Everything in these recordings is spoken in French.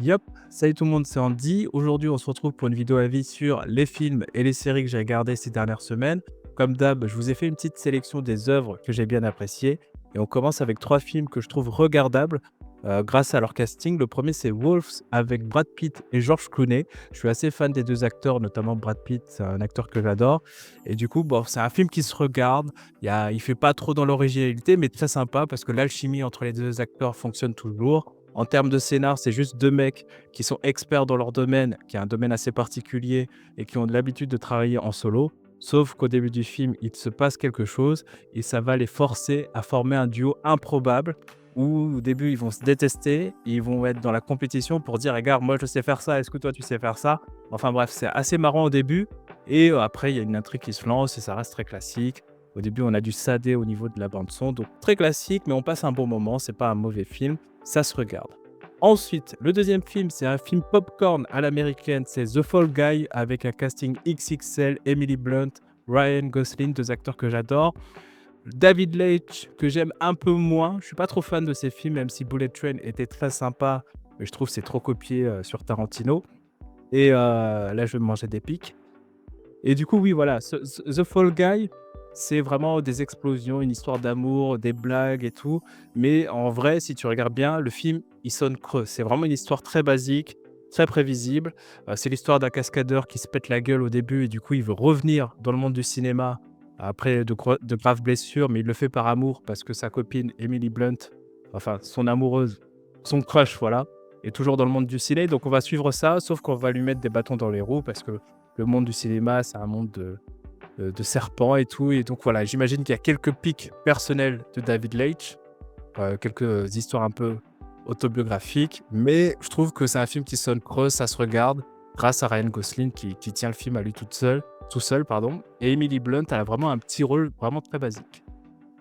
Yop, salut tout le monde, c'est Andy. Aujourd'hui, on se retrouve pour une vidéo avis sur les films et les séries que j'ai regardées ces dernières semaines. Comme d'hab, je vous ai fait une petite sélection des œuvres que j'ai bien appréciées. Et on commence avec 3 films que je trouve regardables grâce à leur casting. Le premier, c'est Wolves avec Brad Pitt et George Clooney. Je suis assez fan des 2 acteurs, notamment Brad Pitt, c'est un acteur que j'adore. Et du coup, bon, c'est un film qui se regarde. Il fait pas trop dans l'originalité, mais très sympa parce que l'alchimie entre les 2 acteurs fonctionne toujours. En termes de scénar, c'est juste 2 mecs qui sont experts dans leur domaine, qui est un domaine assez particulier et qui ont de l'habitude de travailler en solo. Sauf qu'au début du film, il se passe quelque chose et ça va les forcer à former un duo improbable où au début, ils vont se détester, ils vont être dans la compétition pour dire: «Regarde, moi je sais faire ça, est-ce que toi tu sais faire ça?» Enfin bref, c'est assez marrant au début et après il y a une intrigue qui se lance et ça reste très classique. Au début, on a du sadé au niveau de la bande son, donc très classique, mais on passe un bon moment, c'est pas un mauvais film, ça se regarde. Ensuite, le deuxième film, c'est un film popcorn à l'américaine, c'est The Fall Guy avec un casting XXL, Emily Blunt, Ryan Gosling, 2 acteurs que j'adore. David Leitch, que j'aime un peu moins, je suis pas trop fan de ses films, même si Bullet Train était très sympa, mais je trouve que c'est trop copié, sur Tarantino et là, je vais me manger des pics. Et du coup, oui, voilà, The Fall Guy, c'est vraiment des explosions, une histoire d'amour, des blagues et tout. Mais en vrai, si tu regardes bien, le film, il sonne creux. C'est vraiment une histoire très basique, très prévisible. C'est l'histoire d'un cascadeur qui se pète la gueule au début et du coup, il veut revenir dans le monde du cinéma après de graves blessures, mais il le fait par amour parce que sa copine Emily Blunt, enfin son amoureuse, son crush, voilà, est toujours dans le monde du ciné. Donc on va suivre ça, sauf qu'on va lui mettre des bâtons dans les roues parce que le monde du cinéma, c'est un monde de serpents et tout. Et donc voilà, j'imagine qu'il y a quelques pics personnels de David Leitch, quelques histoires un peu autobiographiques, mais je trouve que c'est un film qui sonne creux, ça se regarde, grâce à Ryan Gosling qui tient le film à lui tout seul, pardon. Et Emily Blunt, elle a vraiment un petit rôle vraiment très basique.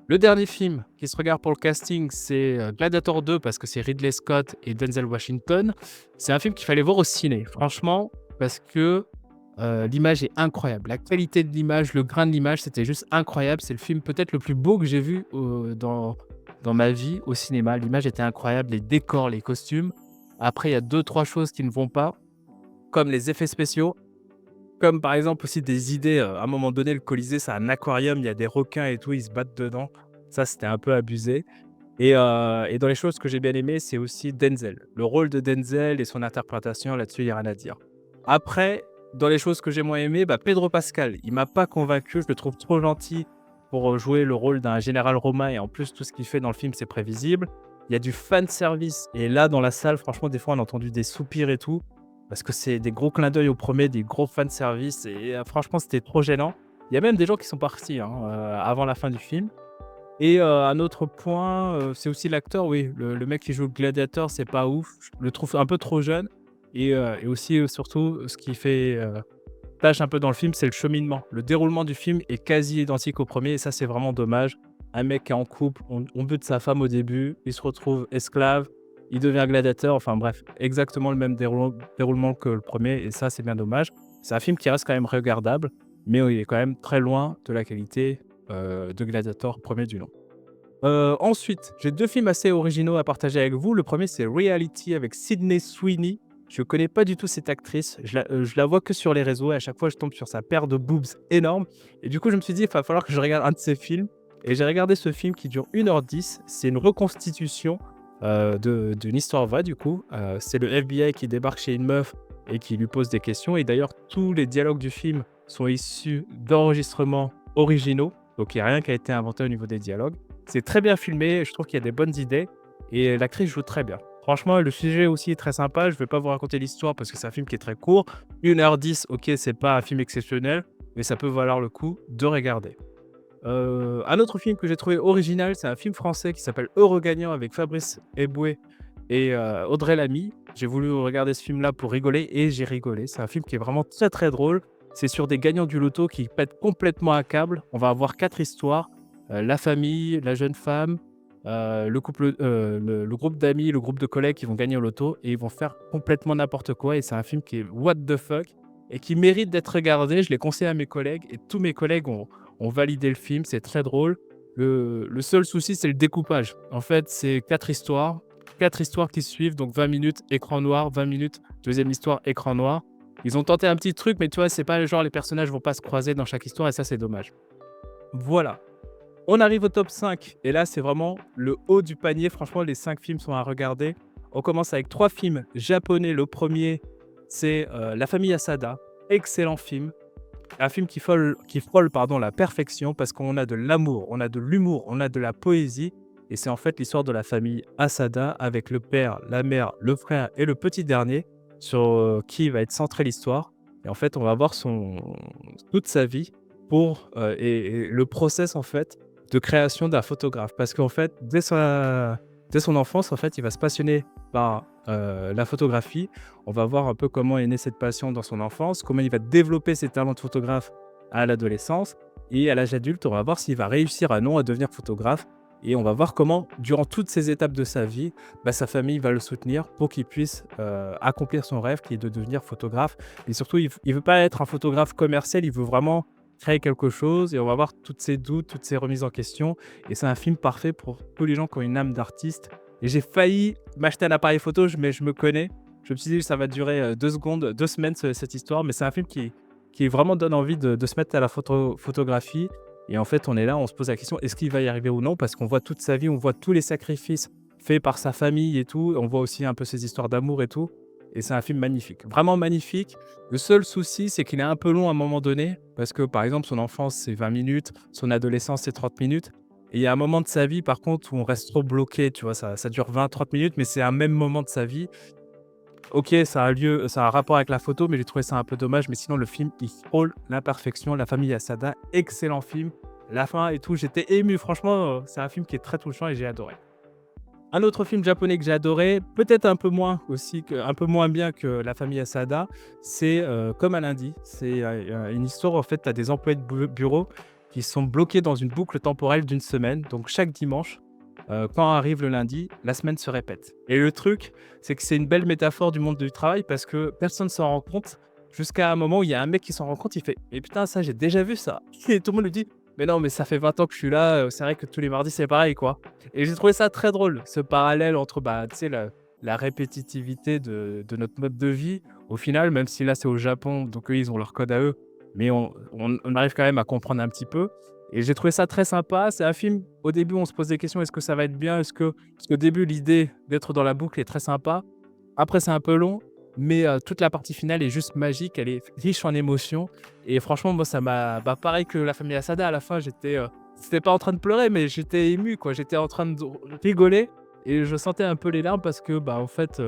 Le dernier film qui se regarde pour le casting, c'est Gladiator 2 parce que c'est Ridley Scott et Denzel Washington. C'est un film qu'il fallait voir au ciné, franchement, parce que l'image est incroyable. La qualité de l'image, le grain de l'image, c'était juste incroyable. C'est le film peut-être le plus beau que j'ai vu dans ma vie au cinéma. L'image était incroyable, les décors, les costumes. Après, il y a deux trois choses qui ne vont pas, comme les effets spéciaux, comme par exemple aussi des idées, à un moment donné, le Colisée, c'est un aquarium, il y a des requins et tout, ils se battent dedans. Ça, c'était un peu abusé et dans les choses que j'ai bien aimées, c'est aussi Denzel. Le rôle de Denzel et son interprétation, là-dessus, il y a rien à dire. Après, dans les choses que j'ai moins aimées, bah, Pedro Pascal, il m'a pas convaincu, je le trouve trop gentil pour, jouer le rôle d'un général romain et en plus, tout ce qu'il fait dans le film, c'est prévisible. Il y a du fan service et là, dans la salle, franchement, des fois, on a entendu des soupirs et tout parce que c'est des gros clins d'œil au premier, des gros fan service et franchement, c'était trop gênant. Il y a même des gens qui sont partis, hein, avant la fin du film et un autre point, c'est aussi l'acteur, oui, le mec qui joue le gladiateur, c'est pas ouf. Je le trouve un peu trop jeune et aussi, surtout, ce qui fait, tâche un peu dans le film, c'est le cheminement. Le déroulement du film est quasi identique au premier et ça, c'est vraiment dommage. Un mec qui est en couple, on bute sa femme au début, il se retrouve esclave, il devient gladiateur, enfin bref, exactement le même déroulement que le premier et ça, c'est bien dommage. C'est un film qui reste quand même regardable, mais il est quand même très loin de la qualité, de Gladiator, premier du nom. Ensuite, j'ai 2 films assez originaux à partager avec vous. Le premier, c'est Reality avec Sydney Sweeney. Je connais pas du tout cette actrice. Je la vois que sur les réseaux et à chaque fois, je tombe sur sa paire de boobs énorme et du coup, je me suis dit: «Il va falloir que je regarde un de ses films» et j'ai regardé ce film qui dure 1h10. C'est une reconstitution, d'une histoire vraie du coup. C'est le FBI qui débarque chez une meuf et qui lui pose des questions et d'ailleurs, tous les dialogues du film sont issus d'enregistrements originaux, donc il y a rien qui a été inventé au niveau des dialogues. C'est très bien filmé, je trouve qu'il y a des bonnes idées et l'actrice joue très bien. Franchement, le sujet aussi est très sympa. Je vais pas vous raconter l'histoire parce que c'est un film qui est très court. 1h10, OK, c'est pas un film exceptionnel, mais ça peut valoir le coup de regarder. Un autre film que j'ai trouvé original, c'est un film français qui s'appelle Heureux gagnant avec Fabrice Eboué et Audrey Lamy. J'ai voulu regarder ce film-là pour rigoler et j'ai rigolé. C'est un film qui est vraiment très, très drôle. C'est sur des gagnants du loto qui pètent complètement un câble. On va avoir 4 histoires, la famille, la jeune femme, le couple, le groupe d'amis, le groupe de collègues qui vont gagner au loto et ils vont faire complètement n'importe quoi et c'est un film qui est what the fuck et qui mérite d'être regardé. Je l'ai conseillé à mes collègues et tous mes collègues ont validé le film, c'est très drôle. Le seul souci, c'est le découpage. En fait, c'est 4 histoires. 4 histoires qui suivent, donc 20 minutes, écran noir, 20 minutes, deuxième histoire, écran noir. Ils ont tenté un petit truc, mais tu vois, c'est pas le genre les personnages vont pas se croiser dans chaque histoire et ça, c'est dommage. Voilà. On arrive au top 5 et là, c'est vraiment le haut du panier. Franchement, les 5 films sont à regarder. On commence avec 3 films japonais. Le premier, c'est La famille Asada. Excellent film. Un film qui frôle pardon, la perfection parce qu'on a de l'amour, on a de l'humour, on a de la poésie. Et c'est en fait l'histoire de la famille Asada avec le père, la mère, le frère et le petit dernier sur qui va être centrée l'histoire. Et en fait, on va voir toute sa vie et le process en fait de création d'un photographe. Parce qu'en fait, dès son enfance, en fait, il va se passionner par la photographie. On va voir un peu comment est née cette passion dans son enfance, comment il va développer ses talents de photographe à l'adolescence. Et à l'âge adulte, on va voir s'il va réussir à devenir photographe. Et on va voir comment, durant toutes ces étapes de sa vie, sa famille va le soutenir pour qu'il puisse accomplir son rêve qui est de devenir photographe. Et surtout, il ne veut pas être un photographe commercial, il veut vraiment créer quelque chose et on va voir toutes ces doutes, toutes ces remises en question. Et c'est un film parfait pour tous les gens qui ont une âme d'artiste. Et j'ai failli m'acheter un appareil photo, mais je me connais. Je me suis dit, ça va durer 2 secondes, 2 semaines, cette histoire. Mais c'est un film qui vraiment donne envie de se mettre à la photographie. Et en fait, on est là, on se pose la question, est-ce qu'il va y arriver ou non? Parce qu'on voit toute sa vie, on voit tous les sacrifices faits par sa famille et tout. On voit aussi un peu ses histoires d'amour et tout. Et c'est un film magnifique, vraiment magnifique. Le seul souci, c'est qu'il est un peu long à un moment donné. Parce que, par exemple, son enfance, c'est 20 minutes. Son adolescence, c'est 30 minutes. Et il y a un moment de sa vie, par contre, où on reste trop bloqué. Tu vois, ça dure 20-30 minutes, mais c'est un même moment de sa vie. OK, ça a un rapport avec la photo, mais j'ai trouvé ça un peu dommage. Mais sinon, le film, il frôle l'imperfection. La famille Asada, excellent film. La fin et tout, j'étais ému. Franchement, c'est un film qui est très touchant et j'ai adoré. Un autre film japonais que j'ai adoré, peut-être un peu moins aussi, un peu moins bien que La famille Asada, c'est Comme un lundi. C'est une histoire, en fait, tu as des employés de bureau qui sont bloqués dans une boucle temporelle d'une semaine. Donc, chaque dimanche, quand arrive le lundi, la semaine se répète. Et le truc, c'est que c'est une belle métaphore du monde du travail parce que personne ne s'en rend compte jusqu'à un moment où il y a un mec qui s'en rend compte, il fait: «Mais putain, ça, j'ai déjà vu ça!» Et tout le monde lui dit: «Mais non, mais ça fait 20 ans que je suis là, c'est vrai que tous les mardis, c'est pareil, quoi». Et j'ai trouvé ça très drôle, ce parallèle entre, tu sais, la répétitivité de notre mode de vie. Au final, même si là, c'est au Japon, donc eux, ils ont leur code à eux, mais on arrive quand même à comprendre un petit peu. Et j'ai trouvé ça très sympa. C'est un film, au début, on se pose des questions: «Est-ce que ça va être bien? Parce qu'au début, l'idée d'être dans la boucle est très sympa. Après, c'est un peu long, mais toute la partie finale est juste magique. Elle est riche en émotions et franchement, moi, ça m'a pareil que La famille Asada, à la fin, j'étais pas en train de pleurer, mais j'étais ému, quoi. J'étais en train de rigoler et je sentais un peu les larmes parce que, en fait,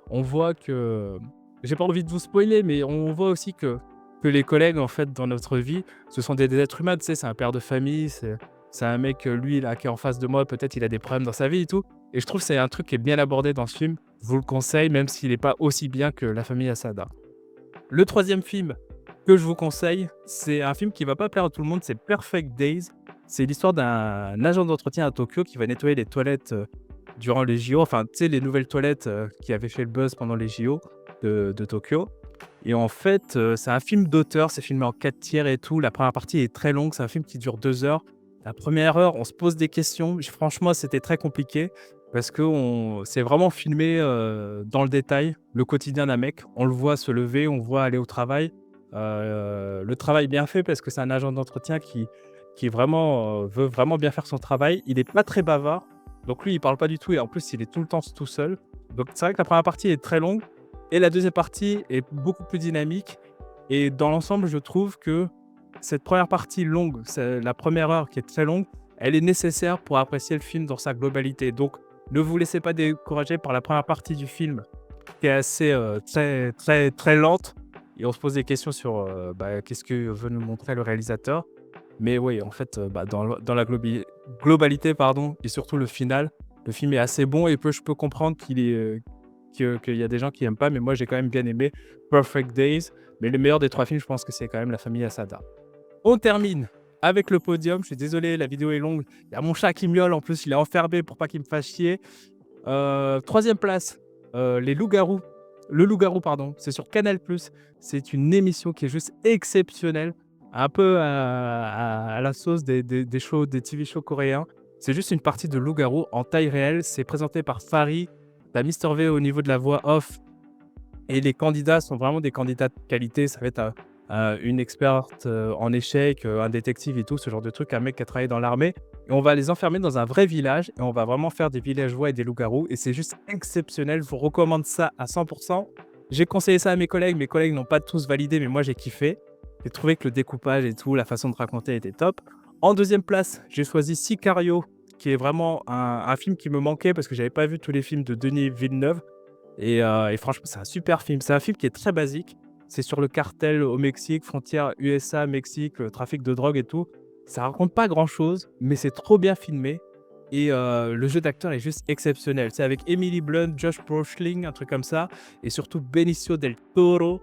on voit que j'ai pas envie de vous spoiler, mais on voit aussi que les collègues, en fait, dans notre vie, ce sont des êtres humains, tu sais? C'est un père de famille, c'est un mec, lui, là, qui est en face de moi, peut-être il a des problèmes dans sa vie et tout. Et je trouve que c'est un truc qui est bien abordé dans ce film. Je vous le conseille, même s'il n'est pas aussi bien que La famille Asada. Le troisième film que je vous conseille, c'est un film qui va pas plaire à tout le monde, c'est Perfect Days. C'est l'histoire d'un agent d'entretien à Tokyo qui va nettoyer les toilettes, durant les JO. Enfin, tu sais, les nouvelles toilettes, qui avaient fait le buzz pendant les JO de Tokyo. Et en fait, c'est un film d'auteur, c'est filmé en 4 tiers et tout. La première partie est très longue, c'est un film qui dure 2 heures. La première heure, on se pose des questions. Franchement, c'était très compliqué parce que c'est vraiment filmé dans le détail, le quotidien d'un mec. On le voit se lever, on le voit aller au travail. Le travail bien fait parce que c'est un agent d'entretien qui vraiment veut vraiment bien faire son travail. Il n'est pas très bavard, donc lui, il parle pas du tout et en plus, il est tout le temps tout seul. Donc c'est vrai que la première partie est très longue et la deuxième partie est beaucoup plus dynamique. Et dans l'ensemble, je trouve que cette première partie longue, c'est la première heure qui est très longue, elle est nécessaire pour apprécier le film dans sa globalité. Donc, ne vous laissez pas décourager par la première partie du film qui est assez très, très, très lente. Et on se pose des questions sur qu'est-ce que veut nous montrer le réalisateur. Mais oui, en fait, dans la globalité, pardon, et surtout le final, le film est assez bon et je peux comprendre qu'il y a des gens qui n'aiment pas, mais moi j'ai quand même bien aimé Perfect Days. Mais le meilleur des 3 films, je pense que c'est quand même La famille Asada. On termine avec le podium. Je suis désolé, la vidéo est longue. Il y a mon chat qui miaule, en plus il est enfermé pour pas qu'il me fasse chier. 3e place, Les Loups-garous. Le Loup-garou, pardon, c'est sur Canal+. C'est une émission qui est juste exceptionnelle, un peu à la sauce des shows, des TV shows coréens. C'est juste une partie de Loup-garou en taille réelle. C'est présenté par Fari Tu as Mister V au niveau de la voix off et les candidats sont vraiment des candidats de qualité. Ça va être, une experte, en échecs, un détective et tout, ce genre de truc, un mec qui a travaillé dans l'armée et on va les enfermer dans un vrai village et on va vraiment faire des villageois et des loups-garous et c'est juste exceptionnel. Je vous recommande ça à 100. J'ai conseillé ça à mes collègues n'ont pas tous validé, mais moi j'ai kiffé. J'ai trouvé que le découpage et tout, la façon de raconter était top. En deuxième place, j'ai choisi Sicario, qui est vraiment un film qui me manquait parce que j'avais pas vu tous les films de Denis Villeneuve et franchement, c'est un super film. C'est un film qui est très basique. C'est sur le cartel au Mexique, frontière USA-Mexique, le trafic de drogue et tout. Ça raconte pas grand-chose, mais c'est trop bien filmé et le jeu d'acteur est juste exceptionnel. C'est avec Emily Blunt, Josh Brolin, un truc comme ça et surtout Benicio del Toro.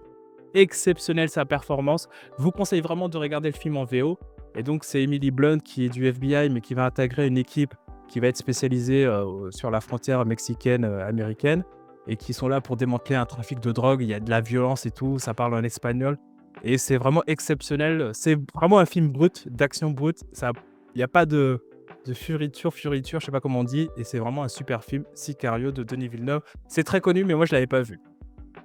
Exceptionnel sa performance. Je vous conseille vraiment de regarder le film en VO et donc c'est Emily Blunt qui est du FBI, mais qui va intégrer une équipe qui va être spécialisée, sur la frontière mexicaine, américaine et qui sont là pour démanteler un trafic de drogue. Il y a de la violence et tout, ça parle en espagnol et c'est vraiment exceptionnel. C'est vraiment un film brut, d'action brute. Ça il y a pas de furiture, je sais pas comment on dit et c'est vraiment un super film, Sicario de Denis Villeneuve. C'est très connu, mais moi je l'avais pas vu.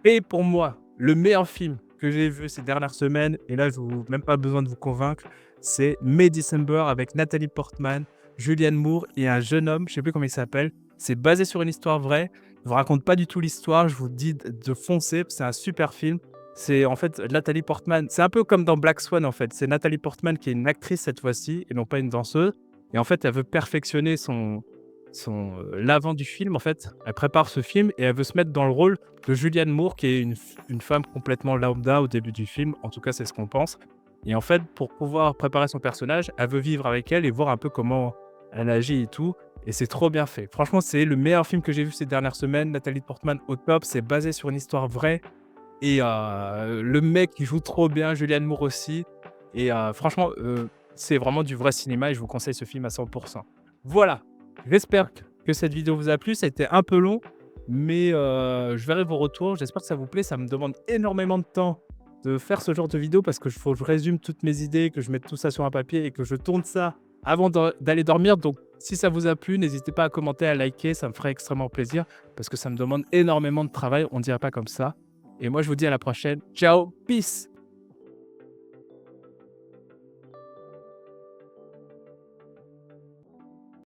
Et pour moi, le meilleur film que j'ai vu ces dernières semaines, et là, je n'ai même pas besoin de vous convaincre, c'est May December avec Nathalie Portman, Julianne Moore et un jeune homme, je ne sais plus comment il s'appelle. C'est basé sur une histoire vraie. Je ne vous raconte pas du tout l'histoire, je vous dis de foncer, c'est un super film. C'est en fait Nathalie Portman, c'est un peu comme dans Black Swan en fait. C'est Nathalie Portman qui est une actrice cette fois-ci et non pas une danseuse. Et en fait, elle veut perfectionner l'avant du film en fait. Elle prépare ce film et elle veut se mettre dans le rôle de Julianne Moore qui est une femme complètement lambda au début du film. En tout cas, c'est ce qu'on pense et en fait, pour pouvoir préparer son personnage, elle veut vivre avec elle et voir un peu comment elle agit et tout et c'est trop bien fait. Franchement, c'est le meilleur film que j'ai vu ces dernières semaines. Nathalie Portman au top, c'est basé sur une histoire vraie et le mec, il joue trop bien, Julianne Moore aussi et franchement, c'est vraiment du vrai cinéma et je vous conseille ce film à 100. Voilà. J'espère que cette vidéo vous a plu. Ça a été un peu long, mais je verrai vos retours. J'espère que ça vous plaît. Ça me demande énormément de temps de faire ce genre de vidéo parce que faut que je résume toutes mes idées, que je mette tout ça sur un papier et que je tourne ça avant d'aller dormir. Donc, si ça vous a plu, n'hésitez pas à commenter, à liker. Ça me ferait extrêmement plaisir parce que ça me demande énormément de travail. On ne dirait pas comme ça. Et moi, je vous dis à la prochaine. Ciao, peace!